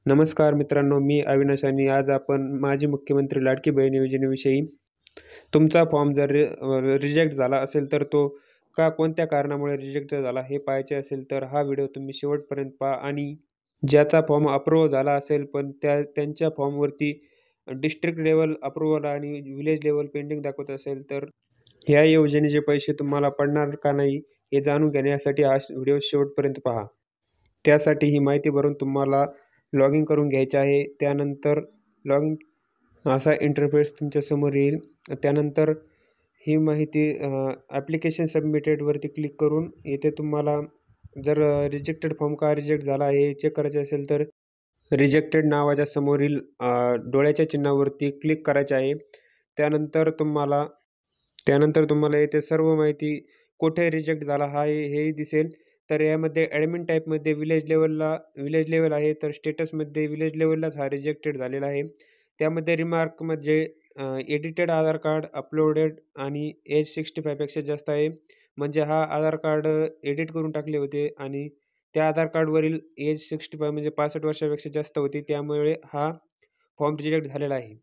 नमस्कार मित्रांनो, मी अविनाश आणि आज आपण माजी मुख्यमंत्री लाडकी बहीण योजनेविषयी तुमचा फॉर्म जर रिजेक्ट झाला असेल तर तो कोणत्या कारणामुळे रिजेक्ट झाला हे पाहायचे असेल तर हा व्हिडिओ तुम्ही शेवटपर्यंत पहा. आणि ज्याचा फॉर्म अप्रूव्ह झाला असेल पण त्यांच्या फॉर्मवरती डिस्ट्रिक्ट लेवल अप्रूव्हल आणि विलेज लेवल पेंडिंग दाखवत असेल तर ह्या योजनेचे पैसे तुम्हाला पडणार का नाही हे जाणून घेण्यासाठी हा व्हिडिओ शेवटपर्यंत पहा. त्यासाठी ही माहिती भरून तुम्हाला लॉग इन करून घ्यायचे आहे. त्यानंतर लॉग इन असा इंटरफेस तुमच्यासमोर येईल. त्यानंतर ही माहिती ॲप्लिकेशन सबमिटेडवरती क्लिक करून येथे तुम्हाला जर रिजेक्टेड फॉर्म का रिजेक्ट झाला हे चेक करायचे असेल तर रिजेक्टेड नावाच्या समोरील डोळ्याच्या चिन्हावरती क्लिक करायचे आहे. त्यानंतर तुम्हाला येथे सर्व माहिती कुठे रिजेक्ट झाला हेही दिसेल. तर यामध्ये ॲडमिन टाईपमध्ये विलेज लेवल आहे, तर स्टेटसमध्ये विलेज लेवललाच हा रिजेक्टेड झालेला आहे. त्यामध्ये रिमार्कमध्ये एडिटेड आधार कार्ड अपलोडेड आणि एज 65 पेक्षा जास्त आहे. म्हणजे हा आधार कार्ड एडिट करून टाकले होते आणि त्या आधार कार्डवरील एज 65 म्हणजे 65 वर्षापेक्षा जास्त होती, त्यामुळे हा फॉर्म रिजेक्ट झालेला आहे.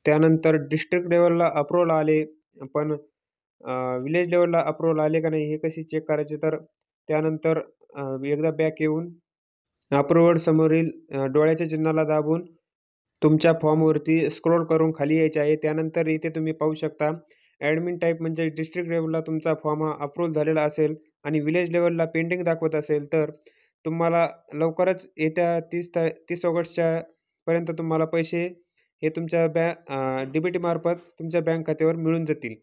त्यानंतर डिस्ट्रिक्ट लेवलला अप्रूव्हल आले, पण विलेज लेवलला अप्रूव्हल आले का नाही हे कशी चेक करायचे, तर त्यानंतर एकदा बॅक येऊन अप्रूव्हल समोरील डोळ्याच्या चिन्हाला दाबून तुमच्या फॉर्मवरती स्क्रोल करून खाली यायचे आहे. त्यानंतर इथे तुम्ही पाहू शकता ॲडमिन टाईप म्हणजे डिस्ट्रिक्ट लेवलला तुमचा फॉर्म हा अप्रूव्ह झालेला असेल आणि विलेज लेवलला पेंडिंग दाखवत असेल तर तुम्हाला लवकरच येत्या 30 ऑगस्टच्या पर्यंत तुम्हाला पैसे हे तुमच्या डी बी टीमार्फत तुमच्या बँक खात्यावर मिळून जातील.